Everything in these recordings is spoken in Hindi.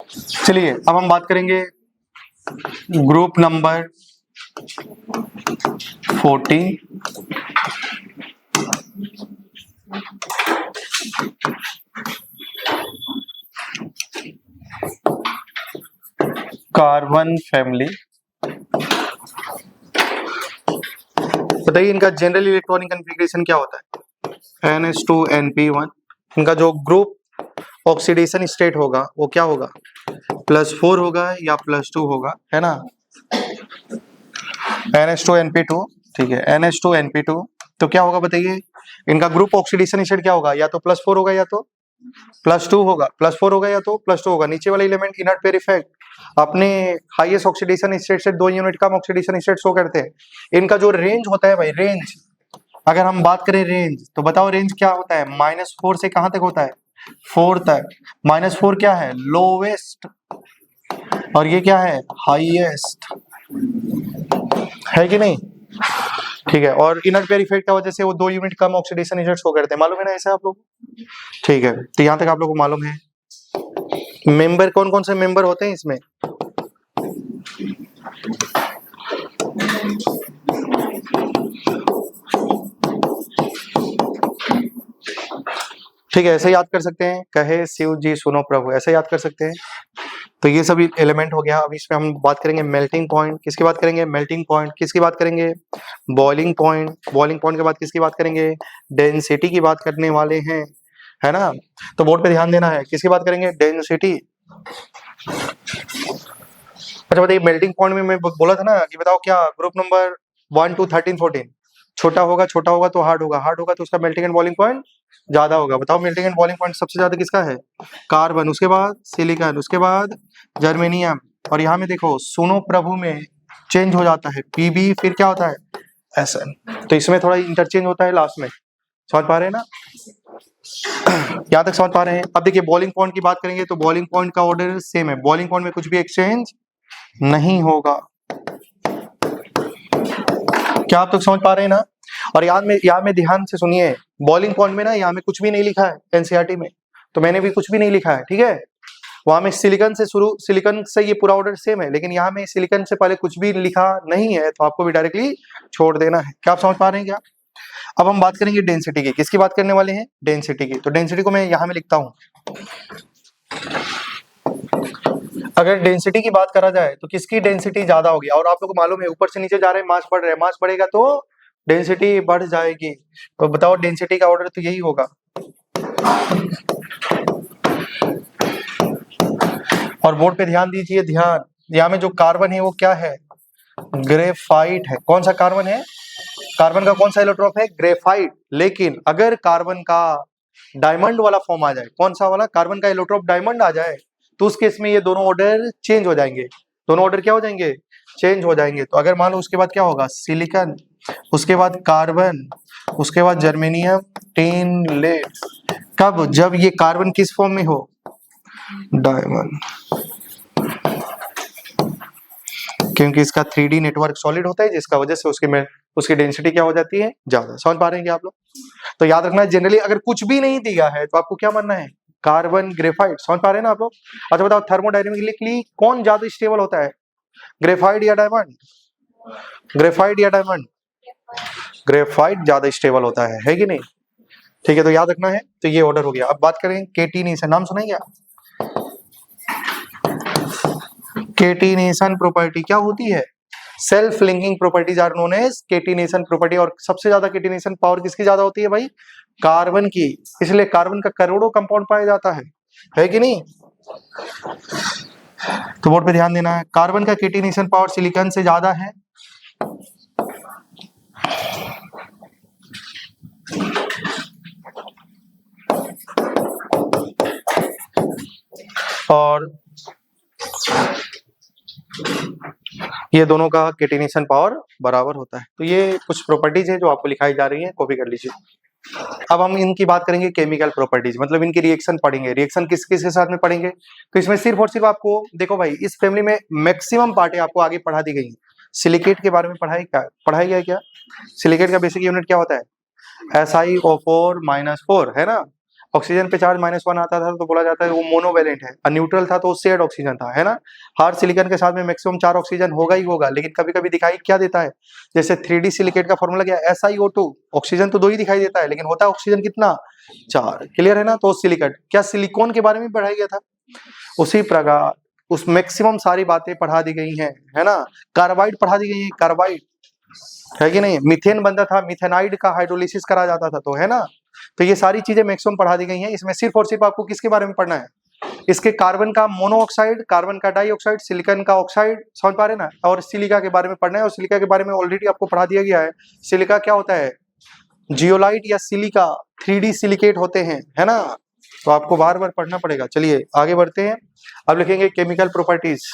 चलिए अब हम बात करेंगे ग्रुप नंबर 14। Carbon family. बताइए इनका जनरल इलेक्ट्रॉनिक कन्फिग्रेशन क्या होता है? NH2NP1। इनका जो ग्रुप ऑक्सीडेशन स्टेट होगा वो क्या होगा? +4 होगा या +2 होगा, है ना? NH2NP2, ठीक है, NH2NP2। तो क्या होगा बताइए, इनका ग्रुप ऑक्सीडेशन स्टेट क्या होगा? या तो +4 होगा या तो +2 होगा, +4 होगा या तो +2 होगा। नीचे वाला एलिमेंट इनर्ट पेयर इफेक्ट अपने हाईएस्ट ऑक्सीडेशन स्टेट से 2 यूनिट कम ऑक्सीडेशन स्टेट शो करते हैं। इनका जो रेंज होता है भाई, रेंज अगर हम बात करें रेंज, तो बताओ रेंज क्या होता है? -4 से कहां तक होता है? 4 तक। -4 क्या है? लोवेस्ट, और ये क्या है? हाईएस्ट, है कि नहीं? ठीक है, और इनर पेयर इफेक्ट की वजह से वो 2 यूनिट कम ऑक्सीडेशन स्टेट शो करते हैं, मालूम है ना ऐसा आप लोग? ठीक है, तो यहां तक आप लोग को मालूम है। मेंबर कौन कौन से मेंबर होते हैं इसमें? ठीक है, ऐसे याद कर सकते हैं, कहे शिव जी सुनो प्रभु, ऐसे याद कर सकते हैं। तो ये सभी एलिमेंट हो गया। अब इसमें हम बात करेंगे मेल्टिंग पॉइंट। किसकी बात करेंगे? Melting point. किसकी बात करेंगे? Boiling point. बॉइलिंग पॉइंट के बाद किसकी बात करेंगे? डेंसिटी की बात करने वाले हैं, है ना? तो बोर्ड पे ध्यान देना है, किसकी बात करेंगे? डेंसिटी। अच्छा बताइए, मेल्टिंग पॉइंट में मैं बोला था ना कि बताओ क्या ग्रुप नंबर 1 to 13 14 छोटा होगा तो हार्ड होगा तो उसका मेल्टिंग एंड बॉइलिंग पॉइंट ज्यादा होगा। बताओ मेल्टिंग एंड बॉइलिंग पॉइंट सबसे ज्यादा किसका है? कार्बन, उसके बाद सिलिकॉन, उसके बाद जर्मेनियम। और यहाँ में देखो सुनो प्रभु में चेंज हो जाता है Pb, फिर क्या होता है? Sn। तो इसमें थोड़ा इंटरचेंज होता है लास्ट में। समझ पा रहे हैं ना? यहाँ तक समझ पा रहे हैं? अब देखिए बॉइलिंग पॉइंट की बात करेंगे तो बॉइलिंग पॉइंट का ऑर्डर सेम है। बॉइलिंग पॉइंट में कुछ भी एक्सचेंज नहीं होगा। क्या आप लोग समझ पा रहे हैं ना? और यहाँ में ध्यान से सुनिए, बॉइलिंग पॉइंट में ना यहाँ में कुछ भी नहीं लिखा है एनसीईआरटी में, तो मैंने भी कुछ भी नहीं लिखा है, ठीक है? वहां में सिलिकॉन से ये पूरा ऑर्डर सेम है, लेकिन यहाँ में सिलिकॉन से पहले कुछ भी लिखा नहीं है, तो आपको भी डायरेक्टली छोड़ देना है। क्या आप समझ पा रहे हैं क्या? अब हम बात करेंगे डेंसिटी की। किसकी बात करने वाले हैं? डेंसिटी की। तो डेंसिटी को मैं यहाँ में लिखता हूँ। अगर डेंसिटी की बात करा जाए तो किसकी डेंसिटी ज्यादा होगी? और आप लोग को मालूम है ऊपर से नीचे जा रहे हैं, मास बढ़ रहा है, मास बढ़ेगा तो डेंसिटी बढ़ जाएगी। तो बताओ डेंसिटी का ऑर्डर तो यही होगा। और बोर्ड पे ध्यान दीजिए, ध्यान, यहाँ में जो कार्बन है वो क्या है? ग्रेफाइट है। कौन सा कार्बन है? कार्बन का कौन सा एलोट्रोप है? ग्रेफाइट। लेकिन अगर कार्बन का डायमंड वाला फॉर्म आ जाए, कौन सा वाला? कार्बन का इलेक्ट्रोप डायमंड आ जाए, तो उस केस में ये दोनों ऑर्डर चेंज हो जाएंगे। दोनों ऑर्डर क्या हो जाएंगे? चेंज हो जाएंगे। तो अगर मान लो उसके बाद क्या होगा? सिलिकॉन, उसके बाद कार्बन, उसके बाद जर्मेनियम, टिन, लेड। कब? जब ये कार्बन किस फॉर्म में हो? डायमंड। क्योंकि इसका 3D नेटवर्क सॉलिड होता है, जिसका वजह से उसकी डेंसिटी क्या हो जाती है? ज्यादा। समझ पा रहे हैं क्या आप लोग? तो याद रखना, जनरली अगर कुछ भी नहीं दिया है तो आपको क्या मानना है? Carbon, graphite. समझ पा रहे हैं ना आप लोग? अच्छा बताओ, थर्मोडायनेमिकली कौन ज्यादा स्टेबल होता है? ग्रेफाइट या डायमंड? ग्रेफाइट या डायमंड? ग्रेफाइट ज्यादा स्टेबल होता है कि नहीं? ठीक है, तो याद रखना है। तो ये ऑर्डर हो गया। अब बात करें केटिनेशन। नाम सुना क्या? केटिनेशन प्रॉपर्टी क्या होती है? Self linking properties are known as catenation property. और सबसे ज्यादा केटिनेशन पावर किसकी ज्यादा होती है भाई? कार्बन की। इसलिए कार्बन का करोड़ों कंपाउंड पाया जाता है कि नहीं? तो बोर्ड पे ध्यान देना है, कार्बन का केटिनेशन पावर सिलिकॉन से ज्यादा है। और ये दोनों का केटिनेशन पावर बराबर होता है। तो ये कुछ प्रॉपर्टीज है जो आपको लिखाई जा रही है, कॉपी कर लीजिए। अब हम इनकी बात करेंगे केमिकल प्रॉपर्टीज, मतलब इनकी रिएक्शन पढ़ेंगे। रिएक्शन किस किस के साथ में पढ़ेंगे? तो इसमें सिर्फ और सिर्फ आपको देखो भाई, इस फैमिली में मैक्सिमम पार्ट आपको आगे पढ़ा दी गई है। सिलिकेट के बारे में पढ़ाई गया क्या? सिलिकेट का बेसिक यूनिट क्या होता है? SiO4 - 4, है ना? ऑक्सीजन पे चार्ज -1 आता था तो बोला जाता है वो मोनोवैलेंट है, और न्यूट्रल था तो शेयर्ड ऑक्सीजन था, है ना। हर सिलिकॉन के साथ में मैक्सिमम 4 ऑक्सीजन होगा ही होगा, लेकिन कभी कभी दिखाई क्या देता है, जैसे 3D सिलिकेट का फॉर्मूला क्या है, SiO2, ऑक्सीजन तो 2 ही दिखाई देता है, लेकिन होता है ऑक्सीजन कितना, 4। क्लियर है ना। तो सिलिकेट क्या सिलिकॉन के बारे में पढ़ाया गया था, उसी प्रकार उस मैक्सिमम सारी बातें पढ़ा दी गई हैं, है ना। कार्बाइड पढ़ा दी गई है, कार्बाइड है कि नहीं, मीथेन बनता था, मिथेनाइड का हाइड्रोलिसिस करा जाता था, तो है ना। तो ये सारी चीजें मैक्सिमम पढ़ा दी गई हैं। इसमें सिर्फ और सिर्फ आपको किसके बारे में पढ़ना है, इसके कार्बन का मोनोऑक्साइड, कार्बन का डाइऑक्साइड, सिलिकॉन का ऑक्साइड, समझ पा रहे ना, और सिलिका के बारे में पढ़ना है। और सिलिका के बारे में ऑलरेडी आपको पढ़ा दिया गया है। सिलिका क्या होता है, जियोलाइट या सिलिका 3D सिलिकेट होते हैं, है ना। तो आपको बार बार पढ़ना पड़ेगा। चलिए आगे बढ़ते हैं। अब लिखेंगे केमिकल प्रॉपर्टीज।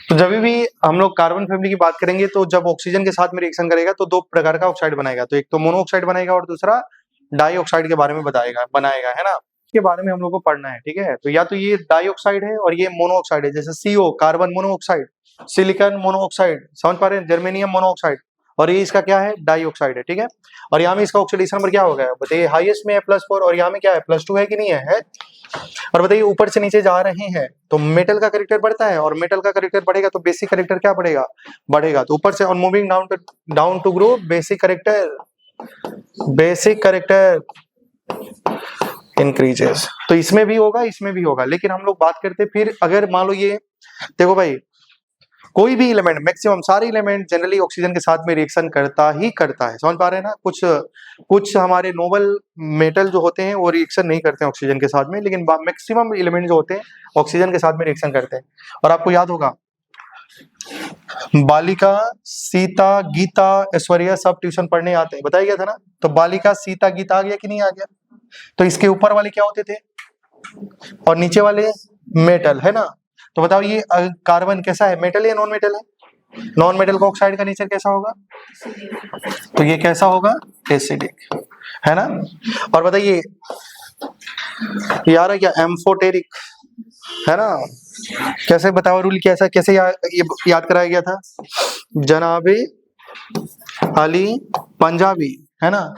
तो जब भी हम लोग कार्बन फैमिली की बात करेंगे तो जब ऑक्सीजन के साथ में रिएक्शन करेगा तो 2 प्रकार का ऑक्साइड बनाएगा, तो एक तो मोनोऑक्साइड बनेगा और दूसरा डाइऑक्साइड के बारे में बनाएगा, है ना। इसके बारे में हम लोग को पढ़ना है, ठीक है। तो या तो ये डाइऑक्साइड है और ये मोनोऑक्साइड है, जैसे CO carbon monoxide, silicon monoxide, समझ पा रहे हैं, जर्मेनियम मोनोऑक्साइड, और ये इसका क्या है, डाइऑक्साइड है, ठीक है। और यहाँ में इसका ऑक्सीडेशन नंबर क्या हो गया बताइए, हाईएस्ट में है +4 और यहाँ में क्या है +2 है कि नहीं है। और बताइए ऊपर से नीचे जा रहे हैं तो मेटल का कैरेक्टर बढ़ता है, और मेटल का कैरेक्टर बढ़ेगा तो बेसिक कैरेक्टर क्या बढ़ेगा। तो ऊपर से on moving down to group basic character increases. तो इसमें भी होगा, लेकिन हम लोग बात करते फिर अगर मान लो ये देखो भाई, कोई भी एलिमेंट, मैक्सिमम सारे एलिमेंट जनरली ऑक्सीजन के साथ में रिएक्शन करता है, समझ पा रहे हैं ना। कुछ हमारे नोबल मेटल जो होते हैं वो रिएक्शन नहीं करते हैं ऑक्सीजन के साथ में, लेकिन मैक्सिमम एलिमेंट जो होते हैं ऑक्सीजन के साथ में रिएक्शन करते हैं। और आपको याद होगा बालिका, सीता, गीता, ऐश्वर्या सब ट्यूशन पढ़ने आते हैं, बताया गया था ना। तो बालिका, सीता, गीता आ गया कि नहीं आ गया। तो इसके ऊपर वाले क्या होते थे और नीचे वाले मेटल, है ना। तो बताओ ये कार्बन कैसा है, मेटल या नॉन मेटल है। नॉन मेटल का ऑक्साइड का नेचर कैसा होगा, तो ये कैसा होगा, एसिडिक, है ना। और बताइए यार क्या एम्फोटेरिक, है ना। कैसे बताओ रूल, कैसे याद कराया गया था, जनाबे अली पंजाबी, है ना।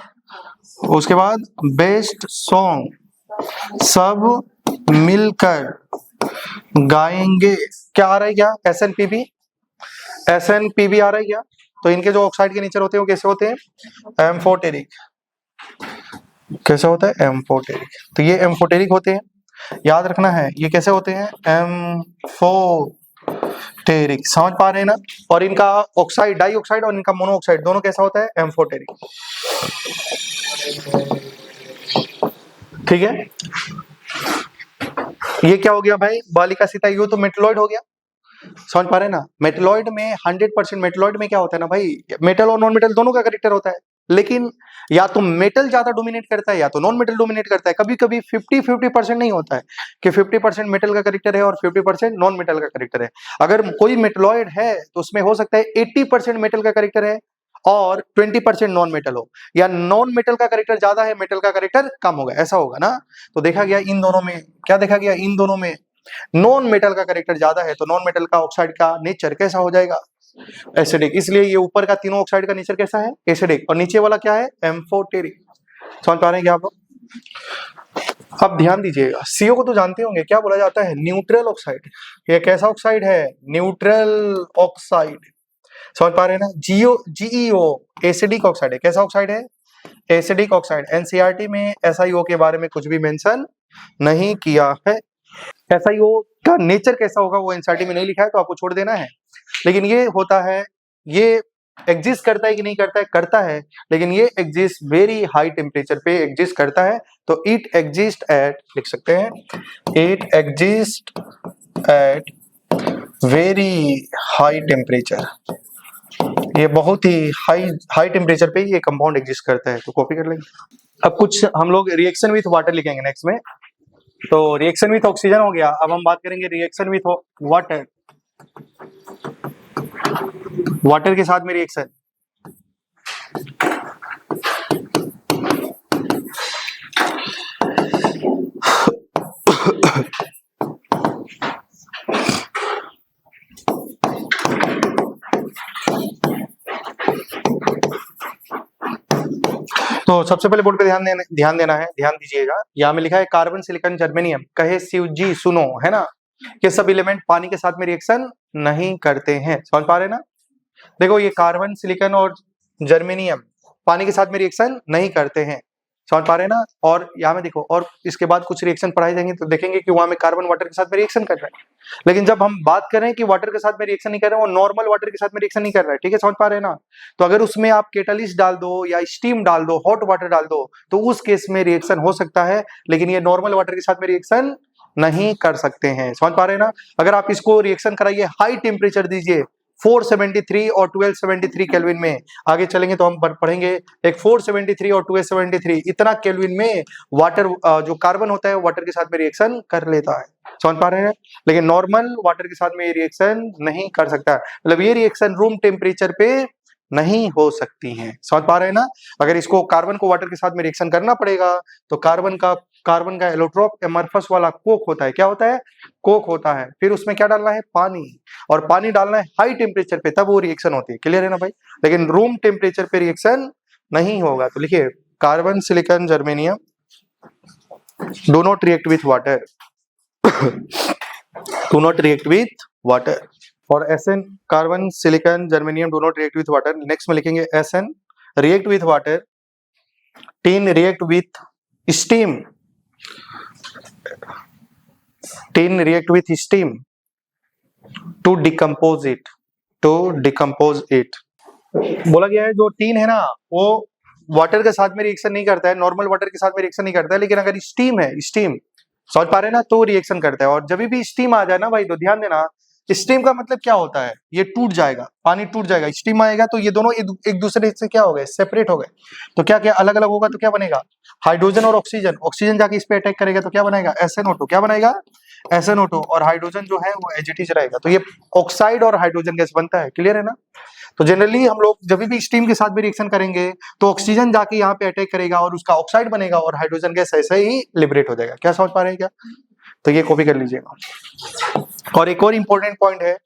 उसके बाद बेस्ट सॉन्ग सब मिलकर गाएंगे, क्या आ रहा है, क्या SNPB आ रहा है क्या। तो इनके जो ऑक्साइड के नेचर होते हैं वो कैसे होते हैं, एम्फोटेरिक। कैसे होता है, एम्फोटेरिक। तो ये एम्फोटेरिक होते हैं, याद रखना है, ये कैसे होते हैं, एम्फोटेरिक, समझ पा रहे हैं ना। और इनका ऑक्साइड डाइऑक्साइड और इनका मोनोऑक्साइड दोनों कैसा होता है, एम्फोटेरिक, ठीक है। ये क्या हो गया भाई, बालिका, सीता, ये तो मेटलॉइड हो गया, समझ पा रहे हैं ना। मेटलॉइड में 100% मेटलॉइड में क्या होता है ना भाई, मेटल और नॉन मेटल दोनों का कैरेक्टर होता है, लेकिन या तो मेटल ज्यादा डोमिनेट करता है या तो नॉन मेटल डोमिनेट करता है। कभी कभी 50-50% नहीं होता है कि 50% मेटल का कैरेक्टर है और 50% नॉन मेटल का कैरेक्टर है। अगर कोई मेटलॉइड है तो उसमें हो सकता है 80% मेटल का कैरेक्टर है और 20% नॉन मेटल हो, या नॉन मेटल का कैरेक्टर ज्यादा है, मेटल का कैरेक्टर कम होगा, ऐसा होगा ना। तो देखा गया इन दोनों में, क्या देखा गया, इन दोनों में नॉन मेटल का कैरेक्टर ज्यादा है, तो नॉन मेटल का ऑक्साइड का नेचर कैसा हो जाएगा, एसिडिक। इसलिए ये ऊपर का तीनों ऑक्साइड का नेचर कैसा है, एसिडिक, और नीचे वाला क्या है, एम्फोटेरिक। समझ पा रहे हैं क्या आप। अब ध्यान दीजिएगा, CO को तो जानते होंगे, क्या बोला जाता है, न्यूट्रल ऑक्साइड। ये कैसा ऑक्साइड है, न्यूट्रल ऑक्साइड, समझ पा रहे हैं ना। GeO एसिडिक ऑक्साइड है, कैसा ऑक्साइड है, एसिडिक ऑक्साइड। NCERT में SiO के बारे में कुछ भी मेंशन नहीं किया है। SiO का नेचर कैसा होगा वो NCERT में नहीं लिखा है, तो आपको छोड़ देना है। लेकिन ये होता है, ये एग्जिस्ट करता है कि नहीं करता है, करता है, लेकिन ये एग्जिस्ट वेरी हाई टेम्परेचर पे एग्जिस्ट करता है। तो इट एग्जिस्ट एट, लिख सकते हैं, it exist at very high temperature. ये बहुत ही हाई टेम्परेचर पे ये कंपाउंड एग्जिस्ट करता है, तो कॉपी कर लेंगे। अब कुछ हम लोग रिएक्शन विथ वाटर लिखेंगे नेक्स्ट में। तो रिएक्शन विथ ऑक्सीजन हो गया। अब हम बात करेंगे रिएक्शन विथ वाटर। वाटर के साथ में रिएक्शन, तो सबसे पहले बोर्ड पे ध्यान देना है, ध्यान दीजिएगा। यहाँ में लिखा है कार्बन सिलिकॉन जर्मेनियम, कहे शिव जी सुनो, है ना, ये सब एलिमेंट पानी के साथ में रिएक्शन नहीं करते हैं। समझ पा रहे हैं ना? देखो ये कार्बन सिलिकॉन और जर्मेनियम पानी के साथ में रिएक्शन नहीं करते हैं। समझ पा रहे हैं ना? और यहाँ में देखो, और इसके बाद कुछ रिएक्शन पढ़ाई जाएंगे तो देखेंगे कि वहां में कार्बन वाटर के साथ में रिएक्शन कर रहा है। लेकिन जब हम बात करें कि वाटर के साथ में रिएक्शन नहीं कर रहे हैं, वो नॉर्मल वाटर के साथ में रिएक्शन नहीं कर रहा है। ठीक है, समझ पा रहे हैं ना? तो अगर उसमें आप केटलिस्ट डाल दो या स्टीम डाल दो, हॉट वाटर डाल दो, तो उस केस में रिएक्शन हो सकता है, लेकिन ये नॉर्मल वाटर के साथ में रिएक्शन नहीं कर सकते हैं। समझ पा रहे हैं ना? अगर आप इसको रिएक्शन कराइए, हाई टेम्परेचर दीजिए 473 और 1273 केल्विन में, आगे चलेंगे तो हम पढ़ेंगे एक 473 और 1273 इतना केल्विन में वाटर जो कार्बन होता है वाटर के साथ में रिएक्शन कर लेता है। समझ पा रहे हैं? लेकिन नॉर्मल वाटर के साथ में ये रिएक्शन नहीं कर सकता, मतलब ये रिएक्शन रूम टेम्परेचर पे नहीं हो सकती हैं। समझ पा रहे हैं ना? अगर इसको कार्बन को वाटर के साथ में रिएक्शन करना पड़ेगा तो कार्बन का एलोट्रोप एमरफस वाला कोक होता है। क्या होता है? कोक होता है। फिर उसमें क्या डालना है? पानी, और पानी डालना है हाई टेम्परेचर पे, तब वो रिएक्शन होती है। क्लियर है ना भाई? लेकिन रूम टेम्परेचर पे रिएक्शन नहीं होगा। तो लिखिए carbon silicon germanium do not react with water do not react with water. और SN carbon silicon germanium do not react with water. Next में लिखेंगे SN react with water, tin react with steam, tin react with steam to decompose it, to decompose it. बोला गया है जो टीन है ना वो वाटर के साथ में रिएक्शन नहीं करता है, नॉर्मल वाटर के साथ में रिएक्शन नहीं करता है, लेकिन अगर स्टीम है, स्टीम समझ पा रहे हैं ना, तो रिएक्शन करता है। और जब भी स्टीम आ जाए ना भाई, तो ध्यान देना, स्टीम का मतलब क्या होता है? ये टूट जाएगा, पानी टूट जाएगा। स्टीम आएगा तो ये दोनों एक दूसरे से क्या हो गए? सेपरेट हो गए। तो क्या क्या अलग अलग होगा तो क्या बनेगा? हाइड्रोजन और ऑक्सीजन, ऑक्सीजन जाके इस पे अटैक करेगा तो क्या बनाएगा? SnO2। क्या बनाएगा? SnO2। और हाइड्रोजन जो है वो एजिटिज रहेगा, तो ये ऑक्साइड और हाइड्रोजन गैस बनता है। क्लियर है ना? तो जनरली हम लोग जब भी स्टीम के साथ भी रिएक्शन करेंगे तो ऑक्सीजन जाके यहाँ पे अटैक करेगा और उसका ऑक्साइड बनेगा और हाइड्रोजन गैस ऐसे ही लिबरेट हो जाएगा। क्या समझ पा रहे हैं क्या? तो ये कॉपी कर लीजिएगा। और एक और इंपॉर्टेंट पॉइंट है,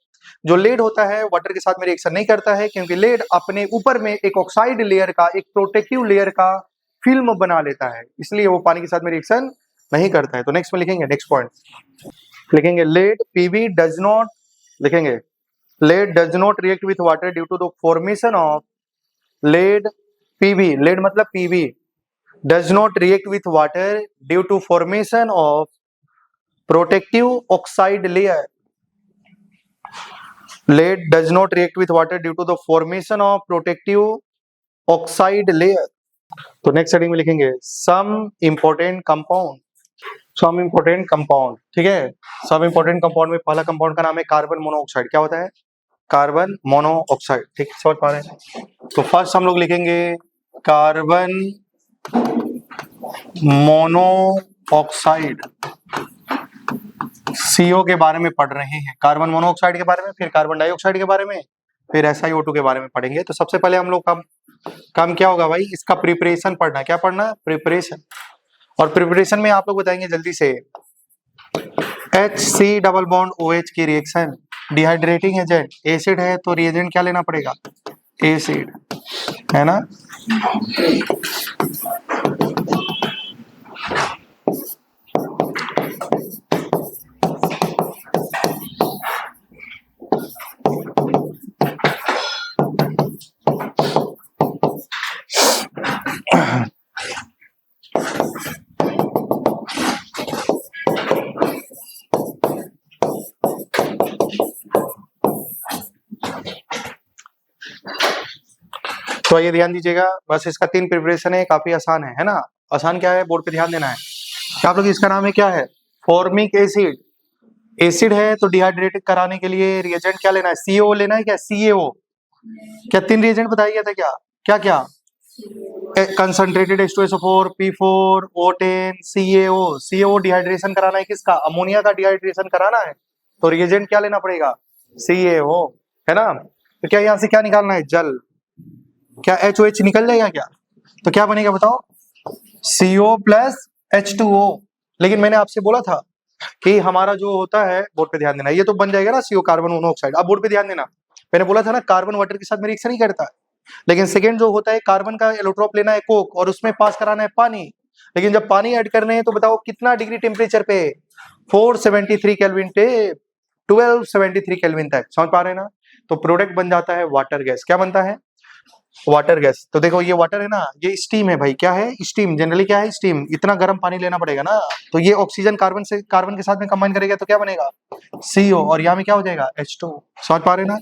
जो लेड होता है वाटर के साथ में रिएक्शन नहीं करता है, क्योंकि लेड अपने ऊपर में एक ऑक्साइड लेयर का, एक प्रोटेक्टिव लेयर का फिल्म बना लेता है, इसलिए वो पानी के साथ में रिएक्शन नहीं करता है। तो नेक्स्ट में लिखेंगे, नेक्स्ट पॉइंट लिखेंगे लेड PB डज नॉट, लिखेंगे lead does not react with water due to the formation of lead PB, lead मतलब PB does not react with water due to formation of protective oxide layer, lead does not react with water due to the formation of protective oxide layer। तो नेक्स्ट हेडिंग में लिखेंगे some important compound, some important compound। ठीक है, some important compound में पहला कंपाउंड का नाम है कार्बन मोनोऑक्साइड। क्या होता है? Carbon monoxide. ठीक है, समझ पा रहे हैं? तो फर्स्ट हम लोग लिखेंगे कार्बन मोनोऑक्साइड, CO के बारे में पढ़ रहे हैं, कार्बन मोनोऑक्साइड के बारे में, फिर कार्बन डाइऑक्साइड के बारे में, फिर SiO2 के बारे में पढ़ेंगे। तो सबसे पहले हम लोग का काम क्या होगा भाई? इसका प्रिपरेशन पढ़ना। क्या पढ़ना? प्रिपरेशन। और प्रिपरेशन में आप लोग बताएंगे जल्दी से HC डबल बॉन्ड OH की रिएक्शन, डिहाइड्रेटिंग एजेंट, एसिड है तो रिएजेंट क्या लेना पड़ेगा? एसिड, है ना? तो ये ध्यान दीजिएगा, बस इसका 3 प्रिपरेशन है, काफी आसान है ना? आसान क्या है? बोर्ड पे ध्यान देना है। आप लोग इसका नाम है क्या है? Formic acid. एसिड है तो डिहाइड्रेट कराने के लिए रिएजेंट क्या लेना है? CO लेना है क्या? CaO। क्या 3 रिएजेंट बताया गया था क्या? क्या क्या? Concentrated H2SO4 P4 O10 CaO। CaO dehydration कराना है किसका? अमोनिया का डिहाइड्रेशन कराना है, तो रिएजेंट क्या लेना पड़ेगा? CaO, है ना। तो क्या यहां से क्या निकालना है? जल। क्या HOH निकल जाएगा क्या? तो क्या बनेगा बताओ? CO plus H2O। लेकिन मैंने आपसे बोला था कि हमारा जो होता है, बोर्ड पे ध्यान देना, ये तो बन जाएगा ना CO कार्बन मोनोऑक्साइड। अब बोर्ड पे ध्यान देना, मैंने बोला था ना कार्बन वाटर के साथ में रिएक्शन नहीं करता है। लेकिन सेकेंड जो होता है, कार्बन का एलोट्रॉप लेना है कोक और उसमें पास कराना है पानी। लेकिन जब पानी ऐड करने हैं तो बताओ कितना डिग्री टेम्परेचर पे? 473 केल्विन पे 1273 केल्विन तक। समझ पा रहे हैं ना। तो प्रोडक्ट बन जाता है वाटर गैस। क्या बनता है? Water gas. तो देखो ये वाटर है ना, ये स्टीम है भाई। क्या है? स्टीम। जनरली क्या है? स्टीम। इतना गर्म पानी लेना पड़ेगा ना, तो ये ऑक्सीजन कार्बन के साथ में कंबाइन करेगा तो क्या बनेगा? CO। और यहाँ में क्या हो जाएगा? H2। समझ पा रहे हैं ना?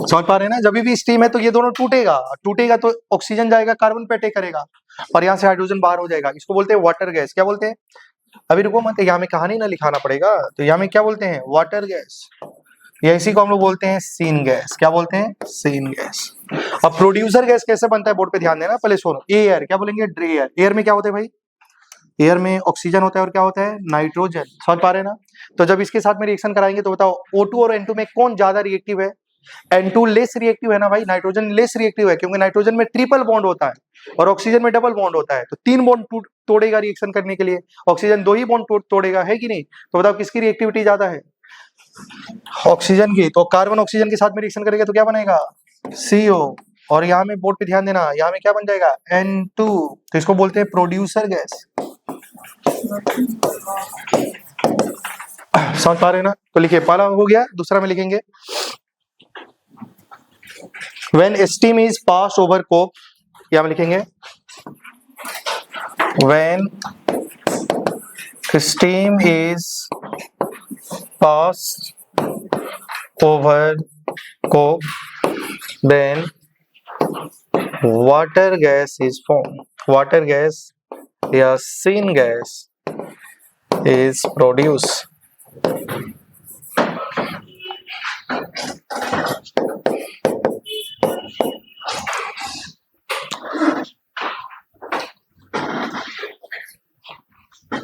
समझ पा रहे हैं ना। जब भी स्टीम है तो ये दोनों टूटेगा, टूटेगा तो ऑक्सीजन जाएगा, कार्बन पे अटैक करेगा और यहाँ से हाइड्रोजन बाहर हो जाएगा। इसको बोलते हैं वाटर गैस। क्या बोलते हैं? अभी रुको मत, यहाँ में कहानी ना लिखाना पड़ेगा। तो यहाँ में क्या बोलते हैं? Water gas. या इसी को हम लोग बोलते हैं सीन गैस। क्या बोलते हैं? सीन गैस। अब प्रोड्यूसर गैस कैसे बनता है, बोर्ड पे ध्यान देना। पहले सुनो, एयर। क्या बोलेंगे? एयर। एयर में क्या होता है भाई? एयर में ऑक्सीजन होता है और क्या होता है? नाइट्रोजन। समझ पा रहे हैं ना। तो जब इसके साथ में रिएक्शन कराएंगे तो बताओ O2 और N2 में कौन ज्यादा रिएक्टिव है? N2 लेस रिएक्टिव है ना भाई। नाइट्रोजन लेस रिएक्टिव है क्योंकि नाइट्रोजन में ट्रिपल बॉन्ड होता है और ऑक्सीजन में डबल बॉन्ड होता है। तो 3 बॉन्ड तोड़ेगा रिएक्शन करने के लिए, ऑक्सीजन 2 ही बॉन्ड तोड़ेगा, है कि नहीं? तो बताओ किसकी रिएक्टिविटी ज्यादा है? ऑक्सीजन की। तो कार्बन ऑक्सीजन के साथ में रिएक्शन करेगा तो क्या बनेगा? CO। और यहाँ में बोर्ड पे ध्यान देना, यहाँ में क्या बन जाएगा? N2। तो इसको बोलते हैं प्रोड्यूसर गैस। समझ पा रहे हैं ना। तो लिखिए, पहला हो गया, दूसरा में लिखेंगे when steam is passed over coke। यहाँ में लिखेंगे when steam is passed over coke then water gas is formed। water gas या syn gas is produced।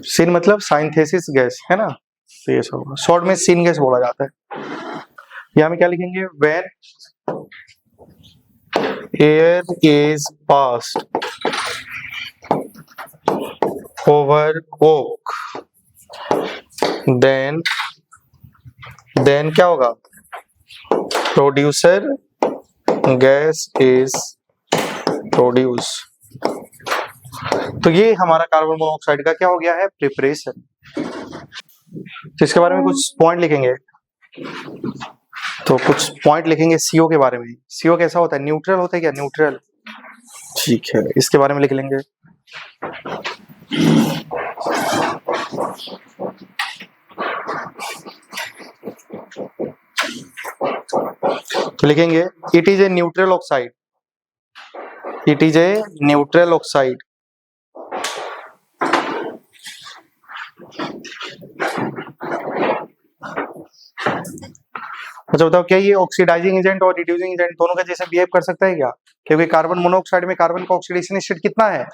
सिन मतलब साइंथेसिस गैस, है ना। तो ये सब शॉर्ट में सिन गैस बोला जाता है। यहाँ में क्या लिखेंगे? When air is passed over coke then क्या होगा? Producer gas is produce. तो ये हमारा कार्बन मोनोऑक्साइड का क्या हो गया है? प्रिपरेशन। इसके बारे में कुछ पॉइंट लिखेंगे। तो कुछ पॉइंट लिखेंगे CO के बारे में। CO कैसा होता है? न्यूट्रल होता है क्या? न्यूट्रल। ठीक है, इसके बारे में लिख लेंगे। तो लिखेंगे it is a neutral oxide. It is a neutral oxide. अच्छा बताओ, क्या ये ऑक्सीडाइजिंग एजेंट और रिड्यूसिंग एजेंट दोनों का जैसे बिहेव कर सकता है क्या? क्योंकि कार्बन मोनोऑक्साइड में कार्बन का ऑक्सीडेशन स्टेट कितना है?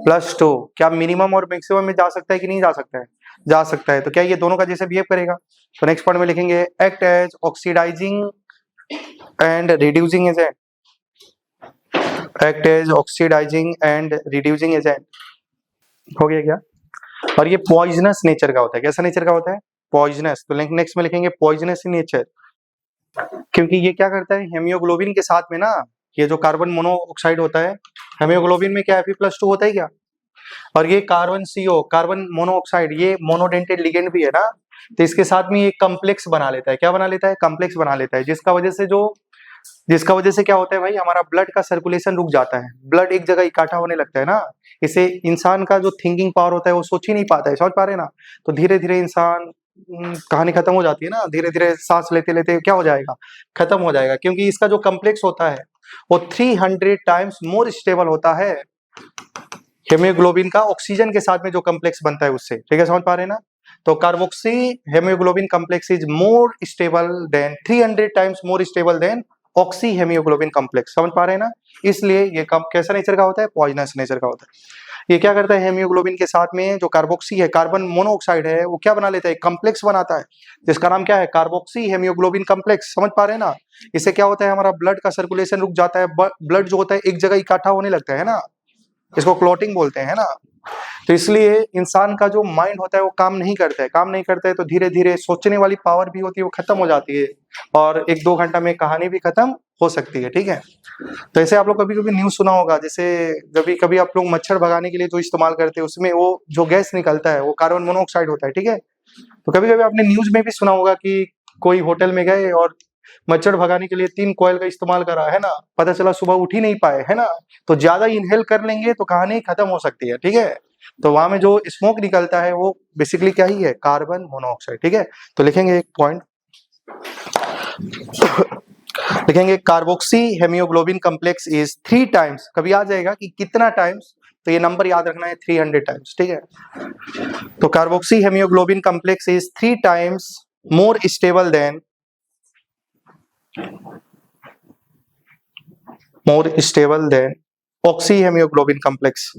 +2। क्या मिनिमम और मैक्सिमम में जा सकता है कि नहीं जा सकता है? जा सकता है। तो क्या ये दोनों का जैसे बिहेव करेगा? तो नेक्स्ट पॉइंट में लिखेंगे act as oxidising and reducing agent. Act as oxidising and reducing agent. हो गया क्या? और ये पॉइजनस नेचर का होता है। कैसा नेचर का होता है? पॉइजनस। तो नेक्स्ट में लिखेंगे पॉइजनस इन नेचर, क्योंकि ये क्या करता है? हेमियोग्लोबिन के साथ में ना, ये जो कार्बन मोनोऑक्साइड होता है, हेमियोग्लोबिन में क्या Fe+2 होता है क्या? और ये कार्बन CO, कार्बन मोनोऑक्साइड, ये मोनोडेंटेड लिगेंड भी है ना, तो इसके साथ में ये कम्प्लेक्स बना लेता है। क्या बना लेता है? कम्प्लेक्स बना लेता है, जिसका वजह से क्या होता है भाई? हमारा ब्लड का सर्कुलेशन रुक जाता है, ब्लड एक जगह इकट्ठा होने लगता है ना। इसे इंसान का जो थिंकिंग पावर होता है वो सोच ही नहीं पाता है। समझ पा रहे हैं ना। तो धीरे धीरे इंसान कहानी खत्म हो जाती है ना। धीरे धीरे सांस लेते लेते क्या हो जाएगा? खत्म हो जाएगा, क्योंकि इसका जो कम्प्लेक्स होता है वो 300 टाइम्स मोर स्टेबल होता है हेमोग्लोबिन का ऑक्सीजन के साथ में जो कम्प्लेक्स बनता है उससे। ठीक है, समझ पा रहे हैं ना। तो carboxy haemoglobin complex is more stable than 300 times more stable than oxy haemoglobin complex, समझ पा रहे हैं ना। इसलिए ये कैसा नेचर का होता है, पॉइजनस नेचर का होता है। ये क्या करता है, हेमियोग्लोबिन के साथ में जो कार्बोक्सी है, कार्बन मोनोऑक्साइड है, वो क्या बना लेता है, कॉम्प्लेक्स बनाता है, जिसका नाम क्या है, कार्बोक्सी हेमियोग्लोबिन कॉम्प्लेक्स, समझ पा रहे हैं ना। इससे क्या होता है, हमारा ब्लड का सर्कुलेशन रुक जाता है, ब्लड जो होता है एक जगह इकट्ठा होने लगता है ना, इसको क्लॉटिंग बोलते हैं ना। तो इसलिए इंसान का जो माइंड होता है वो काम नहीं करता है, काम नहीं करता है तो धीरे धीरे सोचने वाली पावर भी होती है वो खत्म हो जाती है, और 1-2 घंटा में कहानी भी खत्म हो सकती है, ठीक है। तो ऐसे आप लोग कभी कभी न्यूज सुना होगा, जैसे कभी कभी आप लोग मच्छर भगाने के लिए जो इस्तेमाल करते हैं उसमें वो जो गैस निकलता है वो कार्बन मोनोऑक्साइड होता है, ठीक है। तो कभी कभी आपने न्यूज में भी सुना होगा कि कोई होटल में गए और मच्छर भगाने के लिए 3 कॉइल का इस्तेमाल करा है ना, पता चला सुबह उठ ही नहीं पाए, है ना। तो ज्यादा इनहेल कर लेंगे तो कहानी खत्म हो सकती है, ठीक है। तो वहां में जो स्मोक निकलता है वो बेसिकली क्या ही है, कार्बन मोनोऑक्साइड, ठीक है। तो लिखेंगे एक पॉइंट, लिखेंगे carboxy haemoglobin complex is 3 times, कभी आ जाएगा कि कितना टाइम्स, तो ये नंबर याद रखना है 300 टाइम्स, ठीक है। तो carboxy haemoglobin complex is 3 times more stable than oxy haemoglobin complex.